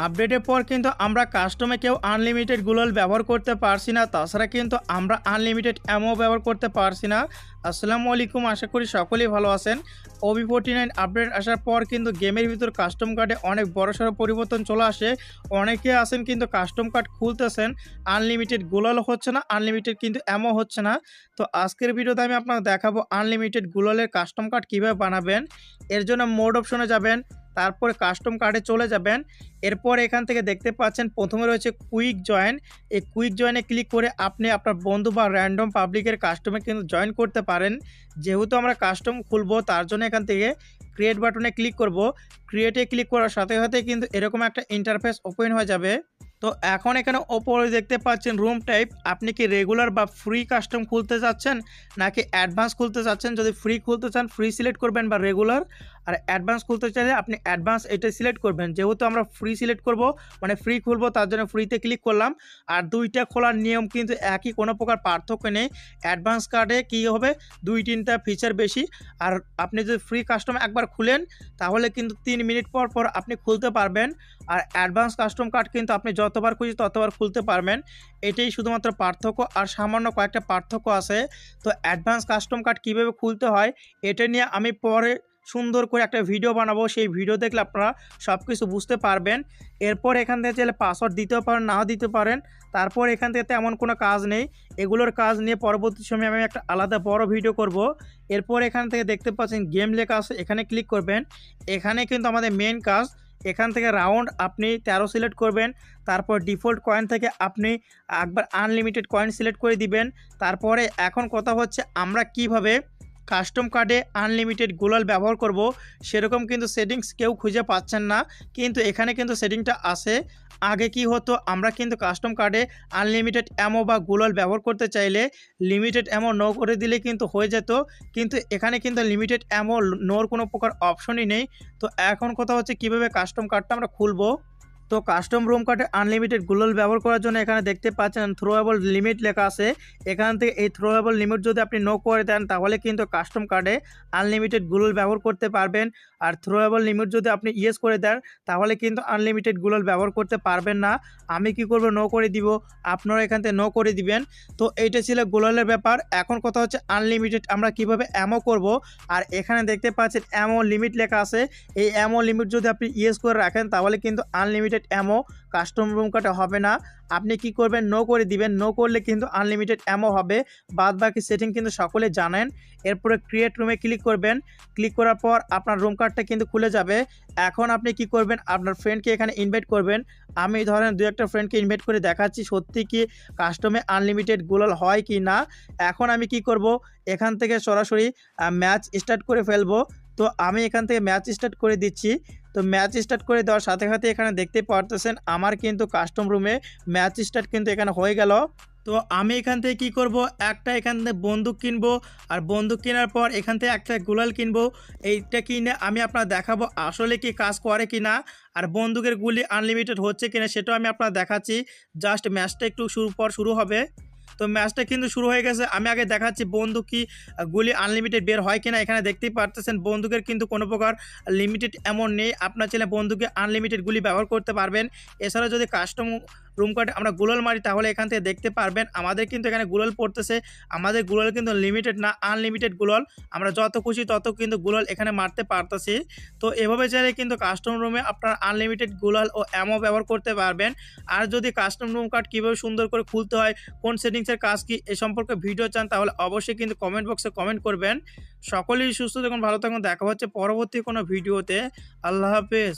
আপডেটের পর কিন্তু আমরা কাস্টমে কেউ আনলিমিটেড গ্লোয়াল ব্যবহার করতে পারছি না। তাছাড়া কিন্তু আমরা আনলিমিটেড অ্যামো ব্যবহার করতে পারছি না। আসসালামু আলাইকুম, আশা করি সকলেই ভালো আছেন। OB49 আপডেট আসার পর কিন্তু গেমের ভিতর কাস্টম কার্ডে অনেক বড়সড় পরিবর্তন চলে আসে। অনেকে আছেন কিন্তু কাস্টম কার্ড খুলতেছেন, আনলিমিটেড গ্লোয়াল হচ্ছে না, আনলিমিটেড কিন্তু অ্যামো হচ্ছে না। তো আজকের ভিডিওতে আমি আপনাকে দেখাবো আনলিমিটেড গ্লোয়ালের কাস্টম কার্ড কীভাবে বানাবেন। এর জন্য মোড অপশনে যাবেন, তারপরে কাস্টম কার্ডে চলে যাবেন। এরপর এখান থেকে দেখতে পাচ্ছেন প্রথমে রয়েছে কুইক জয়েন। এই কুইক জয়েনে ক্লিক করে আপনি আপনার বন্ধু বা র্যান্ডম পাবলিকের কাস্টমে কিন্তু জয়েন করতে পারেন। যেহেতু আমরা কাস্টম খুলবো তার জন্য এখান থেকে ক্রিয়েট বাটনে ক্লিক করব। ক্রিয়েটে ক্লিক করার সাথে সাথে কিন্তু এরকম একটা ইন্টারফেস ওপেন হয়ে যাবে। তো এখন এখানে ওপরে দেখতে পাচ্ছেন রুম টাইপ। আপনি কি রেগুলার বা ফ্রি কাস্টম খুলতে চাচ্ছেন নাকি অ্যাডভান্স খুলতে চাচ্ছেন? যদি ফ্রি খুলতে চান ফ্রি সিলেক্ট করবেন বা রেগুলার, আর অ্যাডভান্স খুলতে চাইলে আপনি অ্যাডভান্স এটাই সিলেক্ট করবেন। যেহেতু আমরা ফ্রি সিলেক্ট করব, মানে ফ্রি খুলবো, তার জন্য ফ্রিতে ক্লিক করলাম। আর দুইটা খোলার নিয়ম কিন্তু একই, কোনো প্রকার পার্থক্য নেই। অ্যাডভান্স কার্ডে কী হবে, 2-3টা ফিচার বেশি। আর আপনি যদি ফ্রি কাস্টম একবার খুলেন তাহলে কিন্তু 3 মিনিট পর পর আপনি খুলতে পারবেন। আর অ্যাডভান্স কাস্টম কার্ড কিন্তু আপনি যতবার খুঁজি ততবার খুলতে পারবেন। এটাই শুধুমাত্র পার্থক্য, আর সামান্য কয়েকটা পার্থক্য আছে। তো অ্যাডভান্স কাস্টম কার্ড কীভাবে খুলতে হয় এটা নিয়ে আমি পরে সুন্দর করে একটা ভিডিও বানাবো। সেই ভিডিও দেখলে আপনারা সব কিছু বুঝতে পারবেন। এরপর এখান থেকে চাইলে পাসওয়ার্ড দিতেও পারেন, নাও দিতে পারেন। তারপর এখান থেকে তেমন কোনো কাজ নেই। এগুলোর কাজ নিয়ে পরবর্তী সময়ে আমি একটা আলাদা বড় ভিডিও করব। এরপর এখান থেকে দেখতে পাচ্ছেন গেম লেখা আছে, এখানে ক্লিক করবেন। এখানে কিন্তু আমাদের মেন কাজ। এখান থেকে রাউন্ড আপনি 13 সিলেক্ট করবেন। তারপর ডিফল্ট কয়েন থেকে আপনি একবার আনলিমিটেড কয়েন সিলেক্ট করে দিবেন। তারপরে এখন কথা হচ্ছে আমরা কিভাবে কাস্টম কার্ডে আনলিমিটেড গ্লোয়াল ব্যবহার করব, সেরকম কিন্তু সেটিংস কেউ খুঁজে পাচ্ছেন না। কিন্তু এখানে কিন্তু সেটিংটা আছে। আগে কি হতো, আমরা কিন্তু কাস্টম কার্ডে আনলিমিটেড অ্যামো বা গ্লোয়াল ব্যবহার করতে চাইলে লিমিটেড অ্যামো নো করে দিলে কিন্তু হয়ে যেত। কিন্তু এখানে কিন্তু লিমিটেড অ্যামো নোর কোনো প্রকার অপশনই নেই। তো এখন কথা হচ্ছে কিভাবে কাস্টম কার্ডটা আমরা খুলবো। তো কাস্টম রুম কার্ডে আনলিমিটেড গ্লোয়াল ব্যবহার করার জন্য এখানে দেখতে পাচ্ছেন থ্রোয়েবল লিমিট লেখা আছে। এখান থেকে এই থ্রোয়েবল লিমিট যদি আপনি নো করে দেন তাহলে কিন্তু কাস্টম কার্ডে আনলিমিটেড গ্লোয়াল ব্যবহার করতে পারবেন। আর থ্রোয়েবল লিমিট যদি আপনি ইয়েস করে দেন তাহলে কিন্তু আনলিমিটেড গ্লোয়াল ব্যবহার করতে পারবেন না। আমি কি করব, নো করে দিব, আপনারা এখান থেকে নো করে দিবেন। তো এইটা ছিল গ্লোয়ালের ব্যাপার। এখন কথা হচ্ছে আনলিমিটেড আমরা কিভাবে অ্যামো করব। আর এখানে দেখতে পাচ্ছেন অ্যামো লিমিট লেখা আছে। এই অ্যামো লিমিট যদি আপনি ইয়েস করে রাখেন তাহলে কিন্তু আনলিমিটেড অ্যামো কাস্টম রুম কার্ডে হবে না। আপনি কি করবেন, নো করে দিবেন। নো করলে কিন্তু আনলিমিটেড অ্যামো হবে। বাদ বাকি সেটিং কিন্তু সকলে জানেন। এরপরে ক্রিয়েট রুমে ক্লিক করবেন। ক্লিক করার পর আপনার রুম কার্ডটা কিন্তু খুলে যাবে। এখন আপনি কি করবেন, আপনার ফ্রেন্ডকে এখানে ইনভাইট করবেন। আমি ধরেন 2-1টা ফ্রেন্ডকে ইনভাইট করে দেখাচ্ছি সত্যি কি কাস্টমে আনলিমিটেড গ্লোয়াল হয় কি না। এখন আমি কি করব, এখান থেকে সরাসরি ম্যাচ স্টার্ট করে ফেলবো। তো আমি এখান থেকে ম্যাচ স্টার্ট করে দিচ্ছি। তো ম্যাচ স্টার্ট করে দেওয়ার সাথে সাথে এখানে দেখতে পারতেছেন আমার কিন্তু কাস্টম রুমে ম্যাচ স্টার্ট কিন্তু এখানে হয়ে গেল। তো আমি এখান থেকে কী করব, একটা এখান থেকে বন্দুক কিনবো। আর বন্দুক কেনার পর এখান থেকে একটা গ্লোয়াল কিনবো। এইটা কিনে আমি আপনার দেখাবো আসলে কি কাজ করে কি না। আর বন্দুকের গুলি আনলিমিটেড হচ্ছে কিনা সেটাও আমি আপনার দেখাচ্ছি। জাস্ট ম্যাচটা একটু শুরু হবে। তো ম্যাচটা কিন্তু শুরু হয়ে গেছে। আমি আগে দেখাচ্ছি বন্দুক কি গুলি আনলিমিটেড বের হয় কিনা। এখানে দেখতেই পারতেছেন বন্দুকের কিন্তু কোনো প্রকার লিমিটেড এমন নেই। আপনার ছেলে বন্দুকে আনলিমিটেড গুলি ব্যবহার করতে পারবেন। এছাড়া যদি কাস্টম রুম কার্ডে আমরা গ্লোয়াল মারি তাহলে এখান থেকে দেখতে পারবেন আমাদের কিন্তু এখানে গ্লোয়াল পড়তেছে। আমাদের গ্লোয়াল কিন্তু লিমিটেড না, আনলিমিটেড গ্লোয়াল। আমরা যত খুশি তত কিন্তু গ্লোয়াল এখানে মারতে পারতেছি। তো এভাবে চাইলে কিন্তু কাস্টম রুমে আপনার আনলিমিটেড গ্লোয়াল ও অ্যামো ব্যবহার করতে পারবেন। আর যদি কাস্টম রুম কার্ড কীভাবে সুন্দর করে খুলতে হয়, কোন সেটিংসের কাজ কি, এ সম্পর্কে ভিডিও চান তাহলে অবশ্যই কিন্তু কমেন্ট বক্সে কমেন্ট করবেন। সকলেই সুস্থ থাকুন, ভালো থাকুন। দেখা হচ্ছে পরবর্তী কোনো ভিডিওতে। আল্লাহ হাফেজ।